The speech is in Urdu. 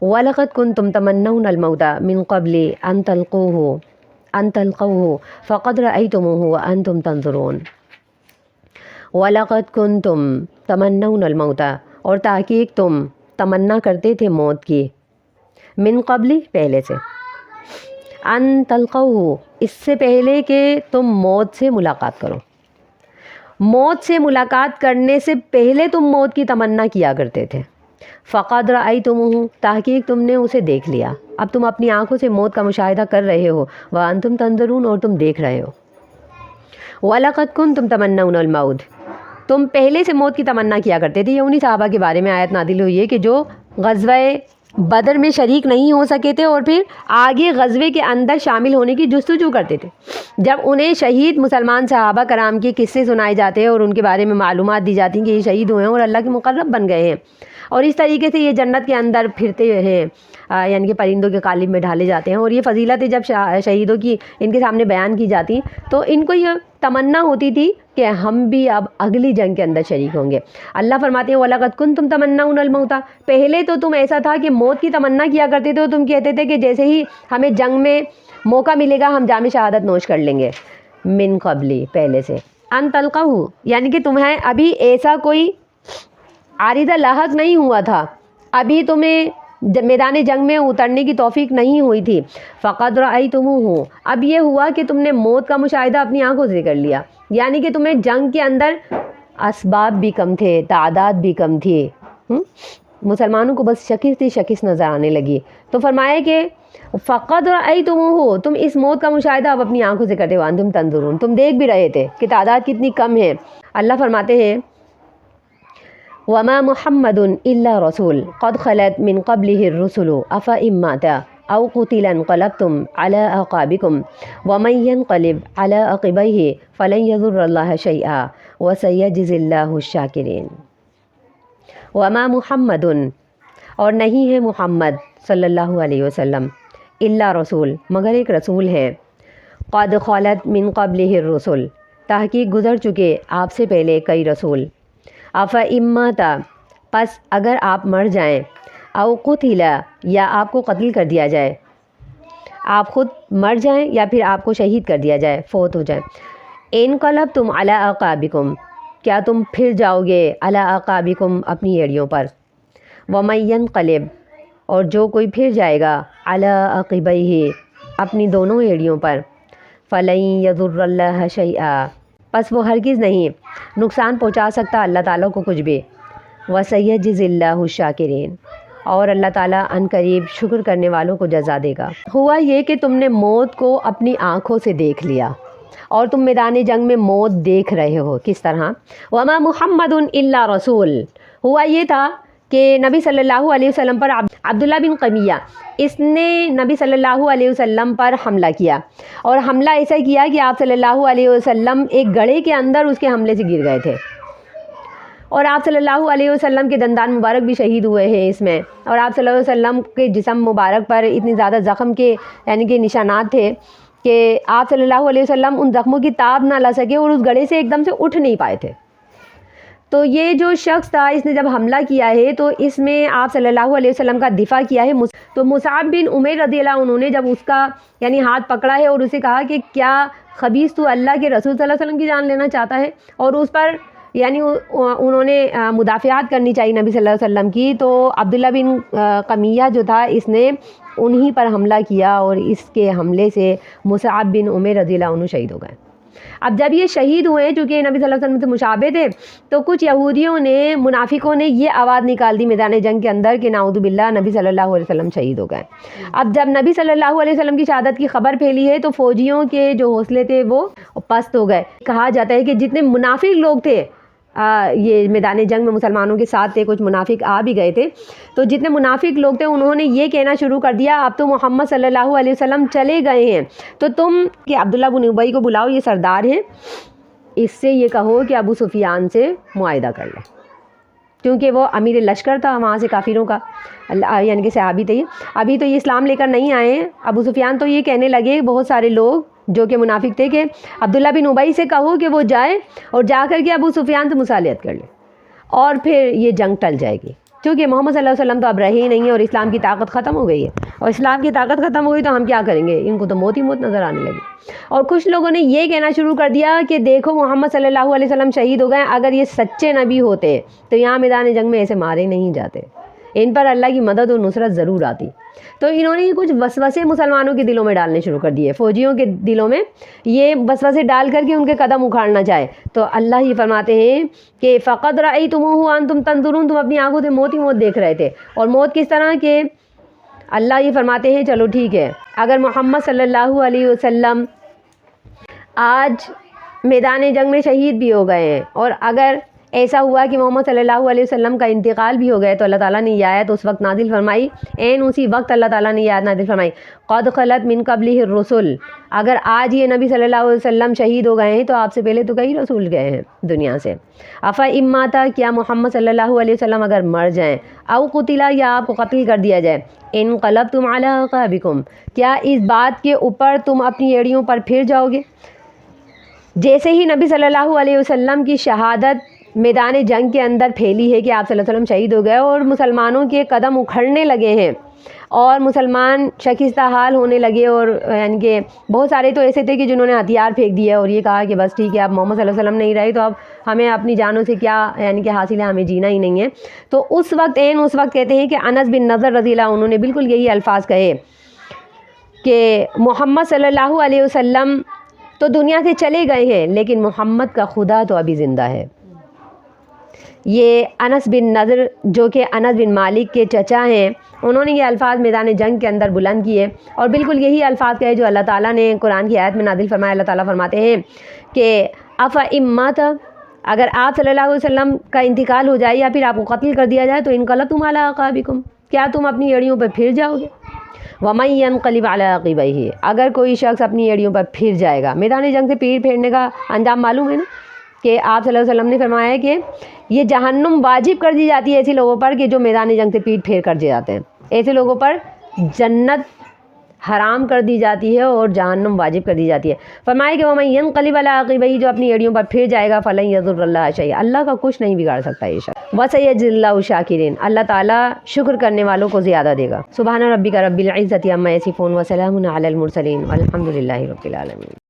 وَلَقَدْ كُنْتُمْ تَمَنَّوْنَ الْمَوْتَ مِنْ قَبْلِ أَنْ تَلْقَوْهُ فَقَدْ رَأَيْتُمُوهُ وَأَنْتُمْ تَنْظُرُونَ۔ وَلَقَدْ كُنْتُمْ تَمَنَّوْنَ الْمَوْتَ، اور تحقیق تم تمنا کرتے تھے موت کی، من قبل پہلے سے، ان تلقوہ اس سے پہلے کہ تم موت سے ملاقات کرو، موت سے ملاقات کرنے سے پہلے تم موت کی تمنا کیا کرتے تھے۔ فقد رأیتموہ تحقیق تم نے اسے دیکھ لیا، اب تم اپنی آنکھوں سے موت کا مشاہدہ کر رہے ہو، وانتم تنظرون اور تم دیکھ رہے ہو۔ وَلَقَدْ كُنْتُمْ تَمَنَّوْنَ الْمَوْتَ تم پہلے سے موت کی تمنا کیا کرتے تھے۔ یہ انہی صحابہ کے بارے میں آیت نازل ہوئی ہے کہ جو غزوہ بدر میں شریک نہیں ہو سکے تھے اور پھر آگے غزوے کے اندر شامل ہونے کی جستجو کرتے تھے۔ جب انہیں شہید مسلمان صحابہ کرام کے قصے سنائے جاتے ہیں اور ان کے بارے میں معلومات دی جاتی ہیں کہ یہ شہید ہوئے ہیں اور اللہ کے مقرب بن گئے ہیں اور اس طریقے سے یہ جنت کے اندر پھرتے ہیں، یعنی کہ پرندوں کے قالب میں ڈھالے جاتے ہیں، اور یہ فضیلتیں جب شہیدوں کی ان کے سامنے بیان کی جاتی تو ان کو یہ تمنا ہوتی تھی کہ ہم بھی اب اگلی جنگ کے اندر شریک ہوں گے۔ اللہ فرماتے ہیں وَلَقَدْ كُنْتُمْ تَمَنَّوْنَ الْمَوْتَ، پہلے تو تم ایسا تھا کہ موت کی تمنا کیا کرتے تھے اور تم کہتے تھے کہ جیسے ہی ہمیں جنگ میں موقع ملے گا ہم جام شہادت نوش کر لیں گے، من قبلی پہلے سے، ان تلقوہ یعنی کہ تمہیں ابھی ایسا کوئی عارضہ لاحق نہیں ہوا تھا، ابھی تمہیں میدان جنگ میں اترنے کی توفیق نہیں ہوئی تھی۔ فقد رأیتموہ اب یہ ہوا کہ تم نے موت کا مشاہدہ اپنی آنکھوں سے کر لیا، یعنی کہ تمہیں جنگ کے اندر اسباب بھی کم تھے، تعداد بھی کم تھی، مسلمانوں کو بس شکست ہی شکست نظر آنے لگی، تو فرمایا کہ فقد رأیتموہ تم اس موت کا مشاہدہ اب اپنی آنکھوں سے کرتے ہو، وانتم تنظرون تم دیکھ بھی رہے تھے کہ تعداد کتنی کم ہے۔ اللہ فرماتے ہیں وَمَا مُحَمَّدٌ إِلَّا رَسُولٌ قَدْ خَلَتْ مِن قَبْلِهِ الرُّسُلُ أَفَإِن مَّاتَ أَوْ قُتِلَ انقلبتم عَلَىٰ أَعْقَابِكُمْ وَمَن ينقلب عَلَىٰ عَقِبَيْهِ فَلَن يَضُرَّ اللَّهَ شَيْئًا وَسَيَجْزِي اللَّهُ الشَّاكِرِينَ۔ وَمَا مُحَمَّدٌ اور نہیں ہے محمد صلی اللہ علیہ وسلم، إِلَّا رسول مگر ایک رسول ہے، قَدْ خَلَتْ مِن قَبْلِهِ الرُّسُلُ تحقیق گزر چکے آپ سے پہلے کئی رسول، أَفَإِن مَّاتَ پس اگر آپ مر جائیں، أَوْ قُتِلَ یا آپ کو قتل کر دیا جائے، آپ خود مر جائیں یا پھر آپ کو شہید کر دیا جائے، فوت ہو جائیں، انقلبتم علی اعقابکم کیا تم پھر جاؤ گے، علی اعقابکم اپنی ایڑیوں پر، ومن ینقلب اور جو کوئی پھر جائے گا، علی عقبیہ اپنی دونوں ایڑیوں پر، فلن یضر اللہ شیئا پس وہ ہرگز نہیں نقصان پہنچا سکتا اللہ تعالیٰ کو کچھ بھی، وَسَيَجْزِي اللَّهُ الشَّاكِرِينَ اور اللہ تعالیٰ عن قریب شکر کرنے والوں کو جزا دے گا۔ ہوا یہ کہ تم نے موت کو اپنی آنکھوں سے دیکھ لیا اور تم میدان جنگ میں موت دیکھ رہے ہو، کس طرح؟ وَمَا مُحَمَّدٌ إِلَّا رَسُولٌ ہوا یہ تھا کہ نبی صلی اللہ علیہ وسلم پر عبداللہ بن قمیہ اس نے نبی صلی اللہ علیہ وسلم پر حملہ کیا، اور حملہ ایسا کیا کہ آپ صلی اللہ علیہ وسلم ایک گڑھے کے اندر اس کے حملے سے گر گئے تھے، اور آپ صلی اللہ علیہ وسلم کے دندان مبارک بھی شہید ہوئے ہیں اس میں، اور آپ صلی اللہ علیہ وسلم کے جسم مبارک پر اتنی زیادہ زخم کے یعنی کہ نشانات تھے کہ آپ صلی اللہ علیہ وسلم ان زخموں کی تاب نہ لا سکے اور اس گڑھے سے ایک دم سے اٹھ نہیں پائے تھے۔ تو یہ جو شخص تھا اس نے جب حملہ کیا ہے تو اس میں آپ صلی اللہ علیہ وسلم کا دفاع کیا ہے، تو مصعب بن عمیر رضی اللہ عنہ نے جب اس کا یعنی ہاتھ پکڑا ہے اور اسے کہا کہ کیا خبیث تو اللہ کے رسول صلی اللہ علیہ وسلم کی جان لینا چاہتا ہے، اور اس پر یعنی انہوں نے مدافعات کرنی چاہیے نبی صلی اللہ علیہ وسلم کی، تو عبداللہ بن قمیہ جو تھا اس نے انہی پر حملہ کیا اور اس کے حملے سے مصعب بن عمیر رضی اللہ عنہ شہید ہو گئے۔ اب جب یہ شہید ہوئے چونکہ نبی صلی اللہ علیہ وسلم سے مشابہ تھے، تو کچھ یہودیوں نے منافقوں نے یہ آواز نکال دی میدان جنگ کے اندر کہ نعوذ باللہ نبی صلی اللہ علیہ وسلم شہید ہو گئے۔ اب جب نبی صلی اللہ علیہ وسلم کی شہادت کی خبر پھیلی ہے تو فوجیوں کے جو حوصلے تھے وہ پست ہو گئے۔ کہا جاتا ہے کہ جتنے منافق لوگ تھے یہ میدان جنگ میں مسلمانوں کے ساتھ تھے، کچھ منافق آ بھی گئے تھے، تو جتنے منافق لوگ تھے انہوں نے یہ کہنا شروع کر دیا اب تو محمد صلی اللہ علیہ وسلم چلے گئے ہیں تو تم کہ عبداللہ بن ابی کو بلاؤ، یہ سردار ہیں، اس سے یہ کہو کہ ابو سفیان سے معاہدہ کر لیں، کیونکہ وہ امیر لشکر تھا وہاں سے کافروں کا، یعنی کہ صحابی تھے، ابھی تو یہ اسلام لے کر نہیں آئے ہیں۔ ابو سفیان تو یہ کہنے لگے بہت سارے لوگ جو کہ منافق تھے کہ عبداللہ بن ابی سے کہو کہ وہ جائے اور جا کر کے ابو سفیان سے مصالحت کر لے اور پھر یہ جنگ ٹل جائے گی۔ کیونکہ محمد صلی اللہ علیہ وسلم تو اب رہے ہی نہیں ہیں اور اسلام کی طاقت ختم ہو گئی ہے، اور اسلام کی طاقت ختم ہو گئی تو ہم کیا کریں گے؟ ان کو تو موت ہی موت نظر آنے لگی۔ اور کچھ لوگوں نے یہ کہنا شروع کر دیا کہ دیکھو محمد صلی اللہ علیہ وسلم شہید ہو گئے، اگر یہ سچے نبی ہوتے تو یہاں میدان جنگ میں ایسے مارے نہیں جاتے، ان پر اللہ کی مدد و نصرت ضرور آتی۔ تو انہوں نے کچھ وسوسے مسلمانوں کے دلوں میں ڈالنے شروع کر دیے، فوجیوں کے دلوں میں یہ وسوسے ڈال کر کے ان کے قدم اکھاڑنا چاہے۔ تو اللہ ہی فرماتے ہیں کہ فقد رأیتموہ وانتم تنظرون، تم اپنی آنکھوں سے موت ہی موت دیکھ رہے تھے۔ اور موت کس طرح کہ اللہ ہی فرماتے ہیں چلو ٹھیک ہے، اگر محمد صلی اللہ علیہ وسلم آج میدان جنگ میں شہید بھی ہو گئے ہیں، اور اگر ایسا ہوا کہ محمد صلی اللہ علیہ وسلم کا انتقال بھی ہو گیا، تو اللہ تعالیٰ نے یہ آیت اس وقت نازل فرمائی، اسی وقت اللہ تعالیٰ نے یہ آیت نازل فرمائی قد خلت من قبلہ الرسل، اگر آج یہ نبی صلی اللہ علیہ وسلم شہید ہو گئے ہیں تو آپ سے پہلے تو کئی رسول گئے ہیں دنیا سے۔ افا اماتا، کیا محمد صلی اللہ علیہ وسلم اگر مر جائیں، او قتلا، یا آپ کو قتل کر دیا جائے، انقلبتم علی اعقابکم، کیا اس بات کے اوپر تم اپنی ایڑیوں پر پھر جاؤ گے؟ جیسے ہی نبی صلی اللہ علیہ وسلم کی شہادت میدان جنگ کے اندر پھیلی ہے کہ آپ صلی اللہ علیہ وسلم شہید ہو گئے اور مسلمانوں کے قدم اکھڑنے لگے ہیں اور مسلمان شکستہ حال ہونے لگے، اور یعنی کہ بہت سارے تو ایسے تھے کہ جنہوں نے ہتھیار پھینک دیے اور یہ کہا کہ بس ٹھیک ہے، اب محمد صلی اللہ علیہ وسلم نہیں رہے تو اب ہمیں اپنی جانوں سے کیا یعنی کہ حاصل ہے، ہمیں جینا ہی نہیں ہے۔ تو اس وقت کہتے ہیں کہ انس بن نضر رضی اللہ عنہ انہوں نے بالکل یہی الفاظ کہے کہ محمد صلی اللہ علیہ وسلم تو دنیا سے چلے گئے ہیں لیکن محمد کا خدا تو ابھی زندہ ہے۔ یہ انس بن نضر جو کہ انس بن مالک کے چچا ہیں، انہوں نے یہ الفاظ میدان جنگ کے اندر بلند کیے، اور بالکل یہی الفاظ کہے جو اللہ تعالیٰ نے قرآن کی آیت میں نازل فرمایا۔ اللہ تعالیٰ فرماتے ہیں کہ افا امات، اگر آپ صلی اللہ علیہ وسلم کا انتقال ہو جائے یا پھر آپ کو قتل کر دیا جائے تو انقلبتم علی اعقابکم، کیا تم اپنی ایڑیوں پر پھر جاؤ گے؟ ومن ینقلب علی عقبیہ، اگر کوئی شخص اپنی ایڑیوں پر پھر جائے گا، میدان جنگ سے پیٹ پھیرنے کا انجام معلوم ہے نا، کہ آپ صلی اللہ علیہ وسلم نے فرمایا ہے کہ یہ جہنم واجب کر دی جاتی ہے ایسے لوگوں پر کہ جو میدان جنگ سے پیٹ پھیر کر جاتے ہیں، ایسے لوگوں پر جنت حرام کر دی جاتی ہے اور جہنم واجب کر دی جاتی ہے۔ فرمایا کہ ومن ینقلب علی عقبیہ، جو اپنی ایڑیوں پر پھر جائے گا، فلن یضر اللہ شیئا، اللہ کا کچھ نہیں بگاڑ سکتا یہ شخص، وسیجزی اللہ الشاکرین، اللہ تعالیٰ شکر کرنے والوں کو زیادہ دے گا۔ سبحان ربک رب العزۃ عما یصفون وسلام علی المرسلین والحمد للہ رب العالمین۔